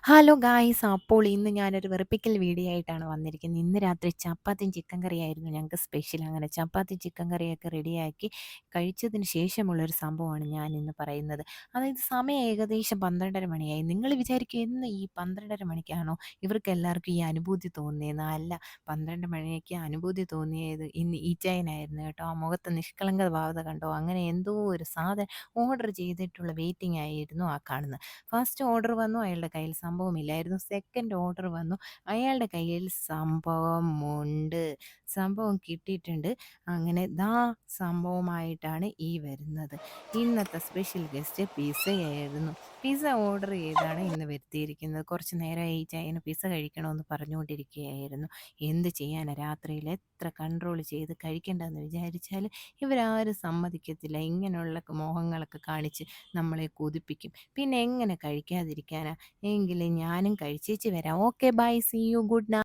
Hello guys, അപ്പോൾ ഇന്ന് ഞാനൊരു വെറുപ്പിക്കൽ വീഡിയോ ആയിട്ടാണ് വന്നിരിക്കുന്നത്. ഇന്ന് രാത്രി ചപ്പാത്തിയും ചിക്കൻ കറിയായിരുന്നു ഞങ്ങൾക്ക് സ്പെഷ്യൽ. അങ്ങനെ ചപ്പാത്തി ചിക്കൻ കറിയൊക്കെ റെഡിയാക്കി കഴിച്ചതിന് ശേഷമുള്ളൊരു സംഭവമാണ് ഞാൻ ഇന്ന് പറയുന്നത്. അതായത് സമയം ഏകദേശം 12:30 മണിയായി. നിങ്ങൾ വിചാരിക്കും എന്ന് ഈ 12:30 മണിക്കാണോ ഇവർക്ക് എല്ലാവർക്കും ഈ അനുഭൂതി തോന്നിയെന്ന്? അല്ല, 12 മണിക്ക് അനുഭൂതി തോന്നിയത് ഇന്ന് ഈച്ചായനായിരുന്നു കേട്ടോ. ആ മുഖത്ത് നിഷ്കളങ്ക ഭാവത കണ്ടോ? അങ്ങനെ എന്തോ ഒരു സാധനം ഓർഡർ ചെയ്തിട്ടുള്ള വെയിറ്റിംഗ് ആയിരുന്നു ആ കാണുന്നത്. ഫസ്റ്റ് ഓർഡർ വന്നു, അയാളുടെ കയ്യിൽ സംഭവമില്ലായിരുന്നു. സെക്കൻഡ് ഓർഡർ വന്നു, അയാളുടെ കയ്യിൽ സംഭവമുണ്ട്. സംഭവം കിട്ടിയിട്ടുണ്ട്. അങ്ങനെ സംഭവമായിട്ടാണ് ഈ വരുന്നത്. ഇന്നത്തെ സ്പെഷ്യൽ ഗസ്റ്റ് പിസയായിരുന്നു. പിസ്സ ഓർഡർ ചെയ്താണ് ഇന്ന് വരുത്തിയിരിക്കുന്നത്. കുറച്ച് നേരമായി ഈ ചായന് പിസ്സ കഴിക്കണമെന്ന് പറഞ്ഞുകൊണ്ടിരിക്കുകയായിരുന്നു. എന്ത് ചെയ്യാനാ, രാത്രിയിൽ എത്ര കൺട്രോൾ ചെയ്ത് കഴിക്കേണ്ടതെന്ന് വിചാരിച്ചാൽ ഇവരാരും സമ്മതിക്കത്തില്ല. ഇങ്ങനെയുള്ള മോഹങ്ങളൊക്കെ കാണിച്ച് നമ്മളെ കൊതിപ്പിക്കും. പിന്നെ എങ്ങനെ കഴിക്കാതിരിക്കാനാ? എങ്കിലും ഞാനും കഴിച്ചേച്ച് വരാം. Okay, bye, see you, good night.